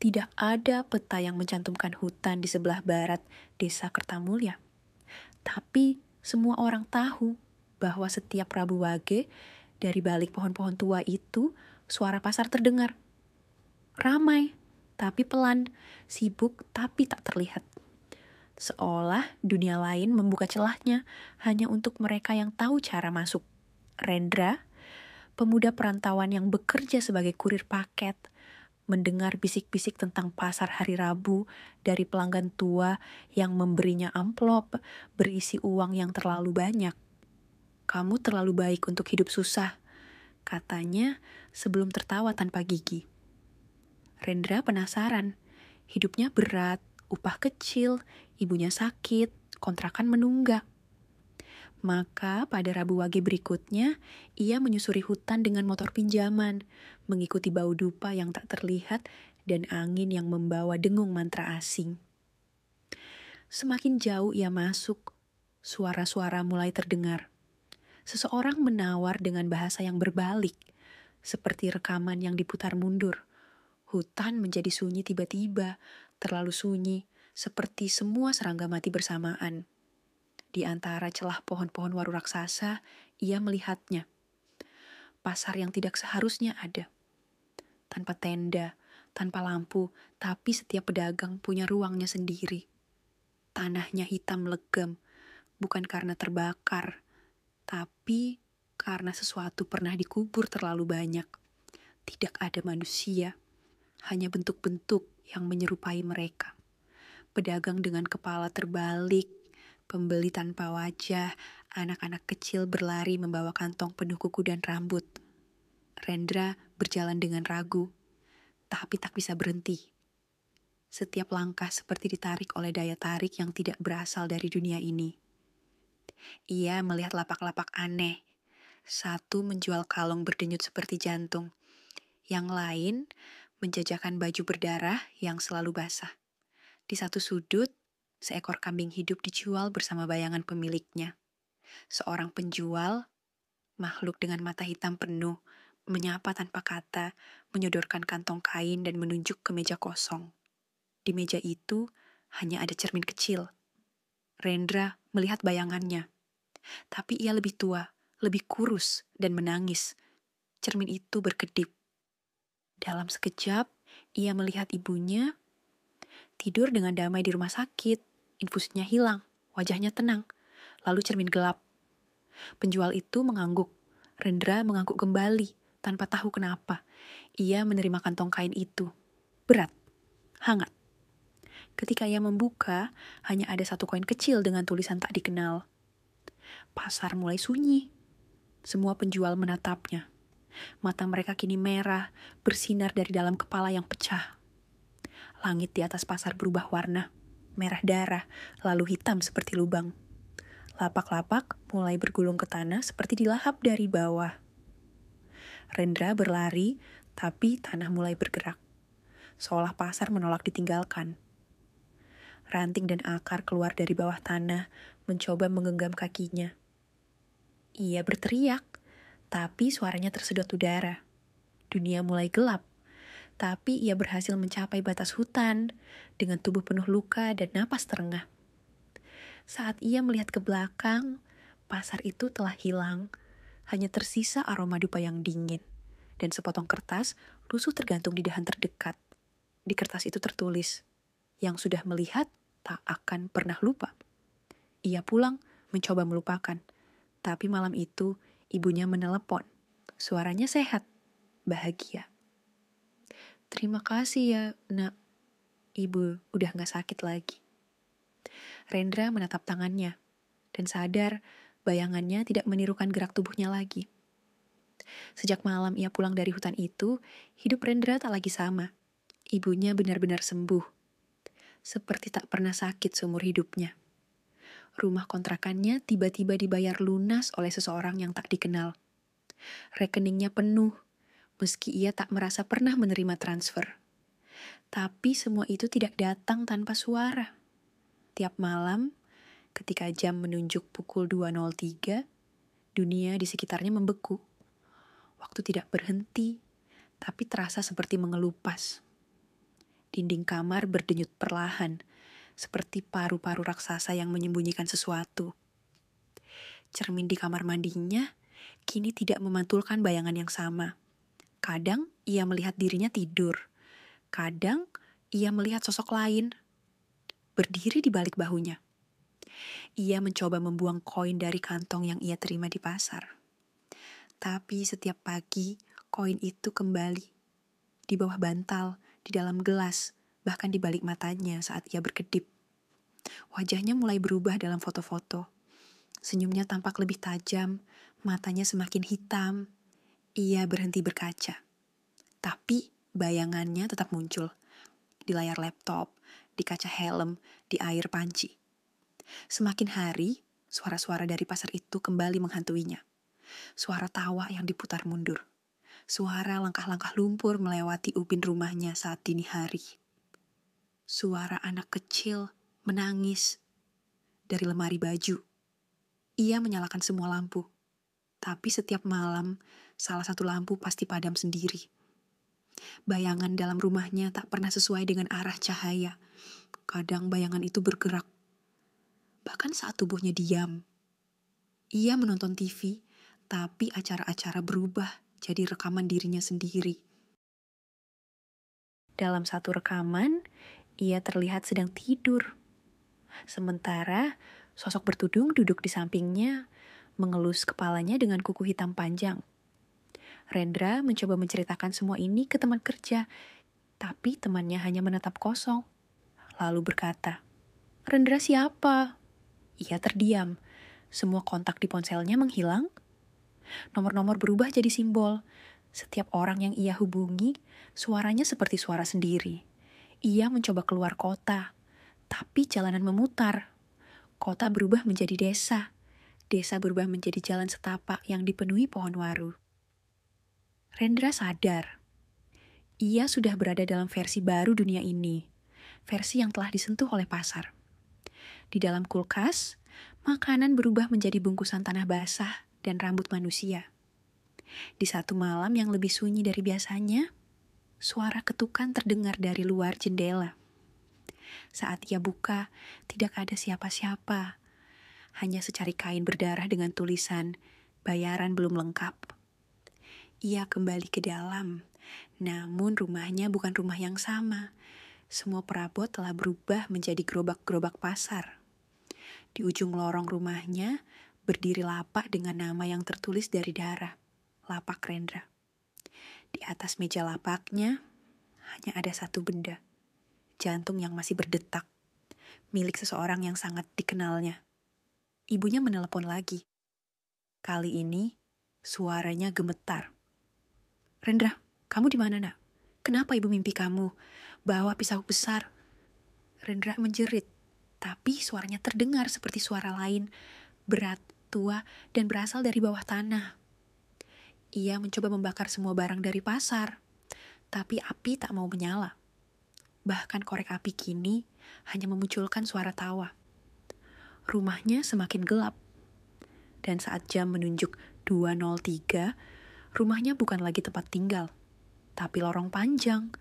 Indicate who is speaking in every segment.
Speaker 1: Tidak ada peta yang mencantumkan hutan di sebelah barat desa Kertamulya. Tapi semua orang tahu bahwa setiap Rabu Wage, dari balik pohon-pohon tua itu, suara pasar terdengar. Ramai, tapi pelan, sibuk tapi tak terlihat. Seolah dunia lain membuka celahnya hanya untuk mereka yang tahu cara masuk. Rendra, pemuda perantauan yang bekerja sebagai kurir paket, mendengar bisik-bisik tentang pasar hari Rabu dari pelanggan tua yang memberinya amplop berisi uang yang terlalu banyak. "Kamu terlalu baik untuk hidup susah," katanya sebelum tertawa tanpa gigi. Rendra penasaran, hidupnya berat, upah kecil, ibunya sakit, kontrakan menunggak. Maka pada Rabu Wage berikutnya, ia menyusuri hutan dengan motor pinjaman, mengikuti bau dupa yang tak terlihat dan angin yang membawa dengung mantra asing. Semakin jauh ia masuk, suara-suara mulai terdengar. Seseorang menawar dengan bahasa yang berbalik, seperti rekaman yang diputar mundur. Hutan menjadi sunyi tiba-tiba, terlalu sunyi, seperti semua serangga mati bersamaan. Di antara celah pohon-pohon waru raksasa, ia melihatnya. Pasar yang tidak seharusnya ada. Tanpa tenda, tanpa lampu, tapi setiap pedagang punya ruangnya sendiri. Tanahnya hitam legam, bukan karena terbakar, tapi karena sesuatu pernah dikubur terlalu banyak. Tidak ada manusia, hanya bentuk-bentuk yang menyerupai mereka. Pedagang dengan kepala terbalik, pembeli tanpa wajah, anak-anak kecil berlari membawa kantong penuh kuku dan rambut. Rendra berjalan dengan ragu, tapi tak bisa berhenti. Setiap langkah seperti ditarik oleh daya tarik yang tidak berasal dari dunia ini. Ia melihat lapak-lapak aneh. Satu menjual kalung berdenyut seperti jantung. Yang lain menjajakan baju berdarah yang selalu basah. Di satu sudut, seekor kambing hidup dijual bersama bayangan pemiliknya. Seorang penjual, makhluk dengan mata hitam penuh, menyapa tanpa kata, menyodorkan kantong kain dan menunjuk ke meja kosong. Di meja itu hanya ada cermin kecil. Rendra melihat bayangannya. Tapi ia lebih tua, lebih kurus, dan menangis. Cermin itu berkedip. Dalam sekejap, ia melihat ibunya tidur dengan damai di rumah sakit. Infusnya hilang, wajahnya tenang. Lalu cermin gelap. Penjual itu mengangguk. Rendra mengangguk kembali, tanpa tahu kenapa. Ia menerima kantong kain itu. Berat, hangat. Ketika ia membuka, hanya ada satu koin kecil dengan tulisan tak dikenal. Pasar mulai sunyi. Semua penjual menatapnya. Mata mereka kini merah, bersinar dari dalam kepala yang pecah. Langit di atas pasar berubah warna, merah darah, lalu hitam seperti lubang. Lapak-lapak mulai bergulung ke tanah seperti dilahap dari bawah. Rendra berlari, tapi tanah mulai bergerak. Seolah pasar menolak ditinggalkan. Ranting dan akar keluar dari bawah tanah, mencoba menggenggam kakinya. Ia berteriak, tapi suaranya tersedot udara. Dunia mulai gelap, tapi ia berhasil mencapai batas hutan dengan tubuh penuh luka dan napas terengah. Saat ia melihat ke belakang, pasar itu telah hilang. Hanya tersisa aroma dupa yang dingin. Dan sepotong kertas lusuh tergantung di dahan terdekat. Di kertas itu tertulis, "Yang sudah melihat tak akan pernah lupa." Ia pulang mencoba melupakan. Tapi malam itu ibunya menelepon. Suaranya sehat, bahagia. "Terima kasih ya, Nak. Ibu udah gak sakit lagi." Rendra menatap tangannya dan sadar bayangannya tidak menirukan gerak tubuhnya lagi. Sejak malam ia pulang dari hutan itu, hidup Rendra tak lagi sama. Ibunya benar-benar sembuh. Seperti tak pernah sakit seumur hidupnya. Rumah kontrakannya tiba-tiba dibayar lunas oleh seseorang yang tak dikenal. Rekeningnya penuh, meski ia tak merasa pernah menerima transfer. Tapi semua itu tidak datang tanpa suara. Tiap malam, ketika jam menunjuk pukul 2.03, dunia di sekitarnya membeku. Waktu tidak berhenti, tapi terasa seperti mengelupas. Dinding kamar berdenyut perlahan, seperti paru-paru raksasa yang menyembunyikan sesuatu. Cermin di kamar mandinya kini tidak memantulkan bayangan yang sama. Kadang ia melihat dirinya tidur. Kadang ia melihat sosok lain berdiri di balik bahunya. Ia mencoba membuang koin dari kantong yang ia terima di pasar. Tapi setiap pagi, koin itu kembali. Di bawah bantal, di dalam gelas, bahkan di balik matanya saat ia berkedip. Wajahnya mulai berubah dalam foto-foto. Senyumnya tampak lebih tajam, matanya semakin hitam. Ia berhenti berkaca. Tapi bayangannya tetap muncul. Di layar laptop, di kaca helm, di air panci. Semakin hari, suara-suara dari pasar itu kembali menghantuinya. Suara tawa yang diputar mundur. Suara langkah-langkah lumpur melewati ubin rumahnya saat dini hari. Suara anak kecil menangis dari lemari baju. Ia menyalakan semua lampu. Tapi setiap malam, salah satu lampu pasti padam sendiri. Bayangan dalam rumahnya tak pernah sesuai dengan arah cahaya. Kadang bayangan itu bergerak. Bahkan saat tubuhnya diam. Ia menonton TV, tapi acara-acara berubah jadi rekaman dirinya sendiri. Dalam satu rekaman, ia terlihat sedang tidur. Sementara sosok bertudung duduk di sampingnya, mengelus kepalanya dengan kuku hitam panjang. Rendra mencoba menceritakan semua ini ke teman kerja, tapi temannya hanya menatap kosong. Lalu berkata, "Rendra siapa?" Ia terdiam. Semua kontak di ponselnya menghilang. Nomor-nomor berubah jadi simbol. Setiap orang yang ia hubungi, suaranya seperti suara sendiri. Ia mencoba keluar kota, tapi jalanan memutar. Kota berubah menjadi desa. Desa berubah menjadi jalan setapak yang dipenuhi pohon waru. Rendra sadar. Ia sudah berada dalam versi baru dunia ini. Versi yang telah disentuh oleh pasar. Di dalam kulkas, makanan berubah menjadi bungkusan tanah basah dan rambut manusia. Di satu malam yang lebih sunyi dari biasanya, suara ketukan terdengar dari luar jendela. Saat ia buka, tidak ada siapa-siapa. Hanya secari kain berdarah dengan tulisan, "Bayaran belum lengkap." Ia kembali ke dalam, namun rumahnya bukan rumah yang sama. Semua perabot telah berubah menjadi gerobak-gerobak pasar. Di ujung lorong rumahnya, berdiri lapak dengan nama yang tertulis dari darah, Lapak Rendra. Di atas meja lapaknya, hanya ada satu benda, jantung yang masih berdetak, milik seseorang yang sangat dikenalnya. Ibunya menelepon lagi. Kali ini, suaranya gemetar. "Rendra, kamu di mana, Nak? Kenapa ibu mimpi kamu bawa pisau besar?" Rendra menjerit, tapi suaranya terdengar seperti suara lain, berat, tua, dan berasal dari bawah tanah. Ia mencoba membakar semua barang dari pasar, tapi api tak mau menyala. Bahkan korek api kini hanya memunculkan suara tawa. Rumahnya semakin gelap. Dan saat jam menunjuk 2.03, rumahnya bukan lagi tempat tinggal, tapi lorong panjang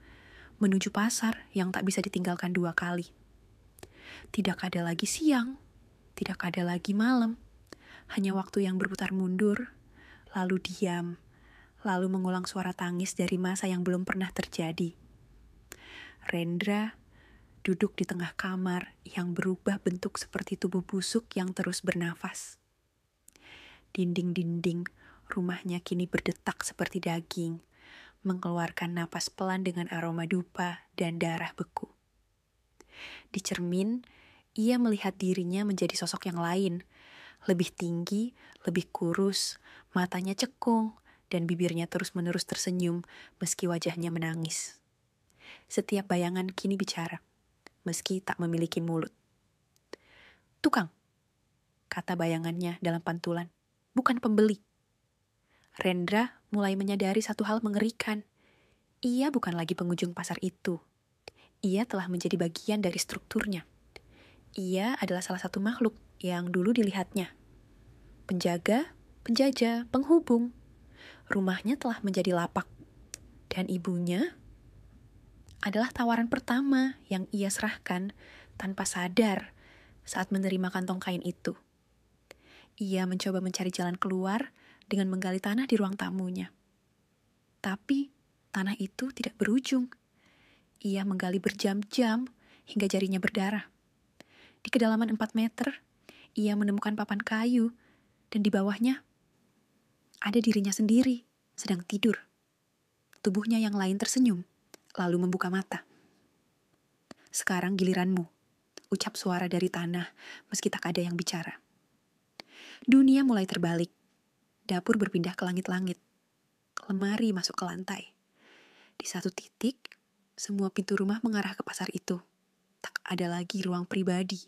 Speaker 1: menuju pasar yang tak bisa ditinggalkan 2 kali. Tidak ada lagi siang, tidak ada lagi malam. Hanya waktu yang berputar mundur, lalu diam, lalu mengulang suara tangis dari masa yang belum pernah terjadi. Rendra duduk di tengah kamar yang berubah bentuk seperti tubuh busuk yang terus bernafas. Dinding-dinding rumahnya kini berdetak seperti daging, mengeluarkan napas pelan dengan aroma dupa dan darah beku. Di cermin, ia melihat dirinya menjadi sosok yang lain, lebih tinggi, lebih kurus, matanya cekung, dan bibirnya terus-menerus tersenyum meski wajahnya menangis. Setiap bayangan kini bicara, meski tak memiliki mulut. "Tukang," kata bayangannya dalam pantulan, "bukan pembeli." Rendra mulai menyadari satu hal mengerikan. Ia bukan lagi pengunjung pasar itu. Ia telah menjadi bagian dari strukturnya. Ia adalah salah satu makhluk yang dulu dilihatnya. Penjaga, penjajah, penghubung. Rumahnya telah menjadi lapak. Dan ibunya adalah tawaran pertama yang ia serahkan tanpa sadar saat menerima kantong kain itu. Ia mencoba mencari jalan keluar dengan menggali tanah di ruang tamunya. Tapi tanah itu tidak berujung. Ia menggali berjam-jam hingga jarinya berdarah. Di kedalaman 4 meter, ia menemukan papan kayu dan di bawahnya ada dirinya sendiri sedang tidur. Tubuhnya yang lain tersenyum, lalu membuka mata. Sekarang giliranmu, ucap suara dari tanah meski tak ada yang bicara. Dunia mulai terbalik. Dapur berpindah ke langit-langit. Lemari masuk ke lantai. Di satu titik, semua pintu rumah mengarah ke pasar itu. Tak ada lagi ruang pribadi.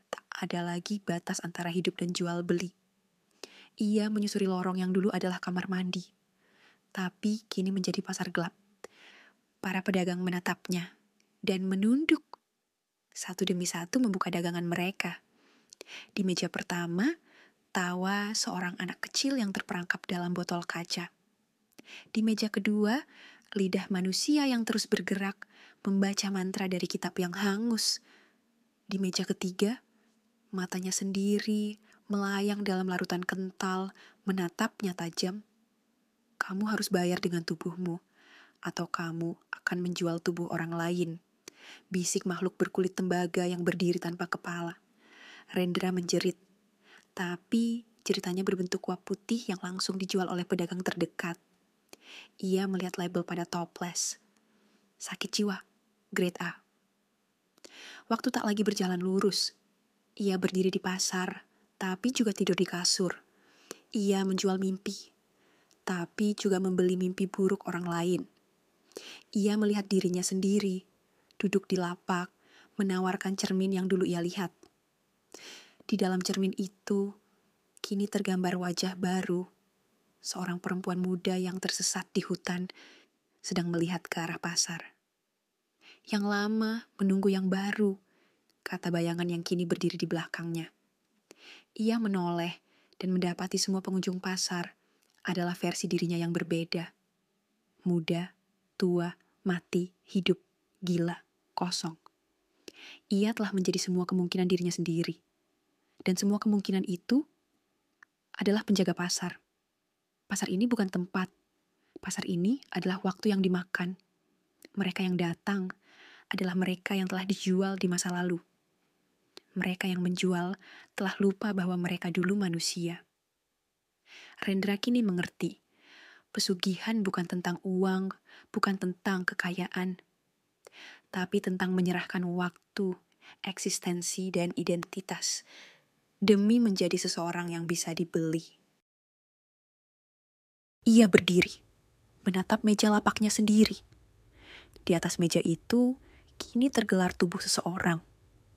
Speaker 1: Tak ada lagi batas antara hidup dan jual beli. Ia menyusuri lorong yang dulu adalah kamar mandi. Tapi kini menjadi pasar gelap. Para pedagang menatapnya dan menunduk. Satu demi satu membuka dagangan mereka. Di meja pertama, tawa seorang anak kecil yang terperangkap dalam botol kaca. Di meja kedua, lidah manusia yang terus bergerak membaca mantra dari kitab yang hangus. Di meja ketiga, matanya sendiri melayang dalam larutan kental, menatapnya tajam. Kamu harus bayar dengan tubuhmu, atau kamu akan menjual tubuh orang lain. Bisik makhluk berkulit tembaga yang berdiri tanpa kepala. Rendra menjerit, tapi ceritanya berbentuk uap putih yang langsung dijual oleh pedagang terdekat. Ia melihat label pada toples. Sakit jiwa, grade A. Waktu tak lagi berjalan lurus. Ia berdiri di pasar, tapi juga tidur di kasur. Ia menjual mimpi, tapi juga membeli mimpi buruk orang lain. Ia melihat dirinya sendiri, duduk di lapak, menawarkan cermin yang dulu ia lihat. Di dalam cermin itu, kini tergambar wajah baru, seorang perempuan muda yang tersesat di hutan, sedang melihat ke arah pasar. Yang lama menunggu yang baru, kata bayangan yang kini berdiri di belakangnya. Ia menoleh dan mendapati semua pengunjung pasar adalah versi dirinya yang berbeda. Muda, tua, mati, hidup, gila, kosong. Ia telah menjadi semua kemungkinan dirinya sendiri. Dan semua kemungkinan itu adalah penjaga pasar. Pasar ini bukan tempat. Pasar ini adalah waktu yang dimakan. Mereka yang datang adalah mereka yang telah dijual di masa lalu. Mereka yang menjual telah lupa bahwa mereka dulu manusia. Rendra kini mengerti. Pesugihan bukan tentang uang, bukan tentang kekayaan, tapi tentang menyerahkan waktu, eksistensi, dan identitas demi menjadi seseorang yang bisa dibeli. Ia berdiri, menatap meja lapaknya sendiri. Di atas meja itu, kini tergelar tubuh seseorang.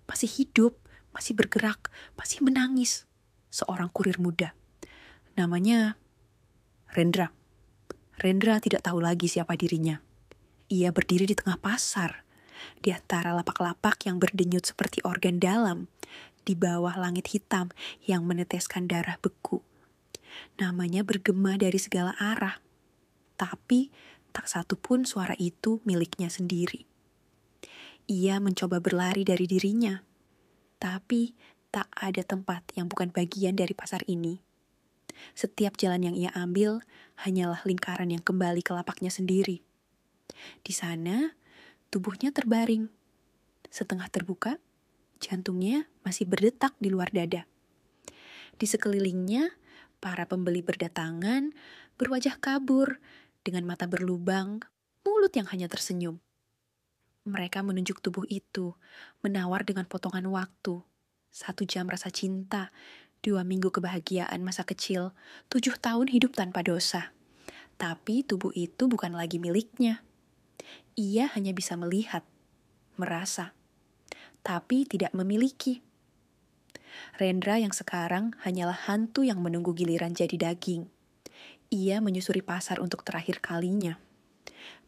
Speaker 1: Masih hidup, masih bergerak, masih menangis. Seorang kurir muda. Namanya Rendra. Rendra tidak tahu lagi siapa dirinya. Ia berdiri di tengah pasar, di antara lapak-lapak yang berdenyut seperti organ dalam, di bawah langit hitam yang meneteskan darah beku. Namanya bergema dari segala arah, tapi tak satu pun suara itu miliknya sendiri. Ia mencoba berlari dari dirinya, tapi tak ada tempat yang bukan bagian dari pasar ini. Setiap jalan yang ia ambil hanyalah lingkaran yang kembali ke lapaknya sendiri. Di sana, tubuhnya terbaring. Setengah terbuka, jantungnya masih berdetak di luar dada. Di sekelilingnya, para pembeli berdatangan, berwajah kabur, dengan mata berlubang, mulut yang hanya tersenyum. Mereka menunjuk tubuh itu, menawar dengan potongan waktu. 1 jam rasa cinta, 2 minggu kebahagiaan masa kecil, 7 tahun hidup tanpa dosa. Tapi tubuh itu bukan lagi miliknya. Ia hanya bisa melihat, merasa, tapi tidak memiliki. Rendra yang sekarang hanyalah hantu yang menunggu giliran jadi daging. Ia menyusuri pasar untuk terakhir kalinya.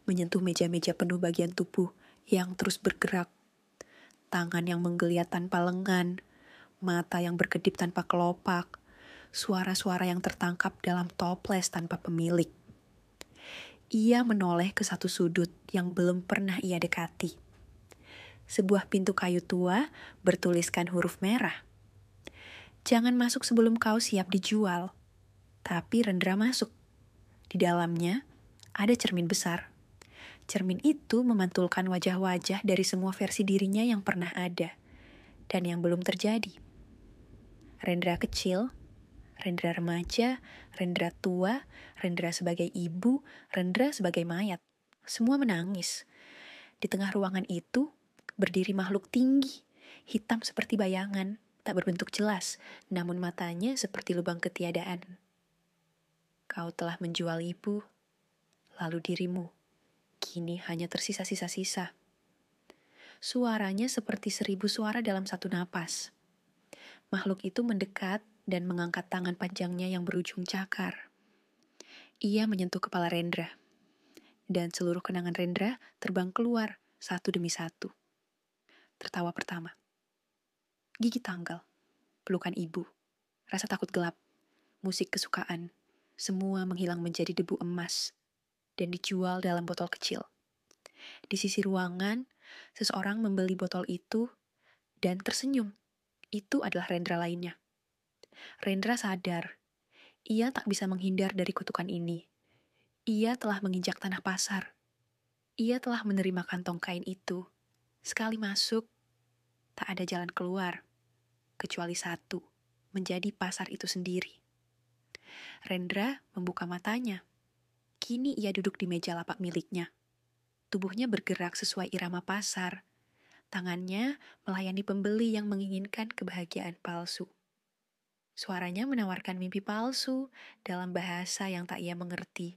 Speaker 1: Menyentuh meja-meja penuh bagian tubuh yang terus bergerak. Tangan yang menggeliat tanpa lengan, mata yang berkedip tanpa kelopak, suara-suara yang tertangkap dalam toples tanpa pemilik. Ia menoleh ke satu sudut yang belum pernah ia dekati. Sebuah pintu kayu tua bertuliskan huruf merah. Jangan masuk sebelum kau siap dijual. Tapi Rendra masuk. Di dalamnya ada cermin besar. Cermin itu memantulkan wajah-wajah dari semua versi dirinya yang pernah ada dan yang belum terjadi. Rendra kecil, Rendra remaja, Rendra tua, Rendra sebagai ibu, Rendra sebagai mayat. Semua menangis. Di tengah ruangan itu berdiri makhluk tinggi, hitam seperti bayangan, tak berbentuk jelas, namun matanya seperti lubang ketiadaan. Kau telah menjual ibu, lalu dirimu. Kini hanya tersisa sisa-sisa. Suaranya seperti 1000 suara dalam satu napas. Makhluk itu mendekat dan mengangkat tangan panjangnya yang berujung cakar. Ia menyentuh kepala Rendra. Dan seluruh kenangan Rendra terbang keluar satu demi satu. Tertawa pertama. Gigi tanggal. Pelukan ibu. Rasa takut gelap. Musik kesukaan. Semua menghilang menjadi debu emas. Dan dijual dalam botol kecil. Di sisi ruangan, seseorang membeli botol itu dan tersenyum. Itu adalah Rendra lainnya. Rendra sadar, ia tak bisa menghindar dari kutukan ini. Ia telah menginjak tanah pasar. Ia telah menerima kantong kain itu. Sekali masuk, tak ada jalan keluar, kecuali satu, menjadi pasar itu sendiri. Rendra membuka matanya. Kini ia duduk di meja lapak miliknya. Tubuhnya bergerak sesuai irama pasar. Tangannya melayani pembeli yang menginginkan kebahagiaan palsu. Suaranya menawarkan mimpi palsu dalam bahasa yang tak ia mengerti.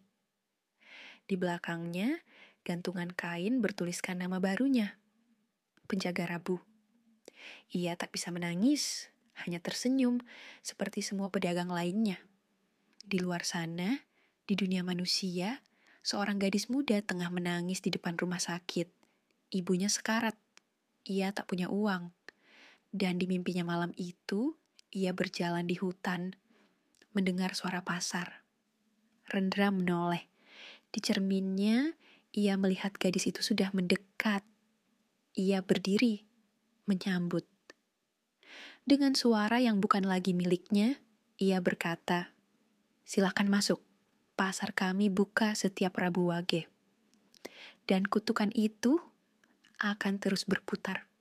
Speaker 1: Di belakangnya, gantungan kain bertuliskan nama barunya, Penjaga Rabu. Ia tak bisa menangis, hanya tersenyum seperti semua pedagang lainnya. Di luar sana, di dunia manusia, seorang gadis muda tengah menangis di depan rumah sakit. Ibunya sekarat. Ia tak punya uang. Dan di mimpinya malam itu, ia berjalan di hutan, mendengar suara pasar. Rendra menoleh. Di cerminnya, ia melihat gadis itu sudah mendekat. Ia berdiri, menyambut. Dengan suara yang bukan lagi miliknya, ia berkata, "Silakan masuk. Pasar kami buka setiap Rabu Wage." Dan kutukan itu akan terus berputar.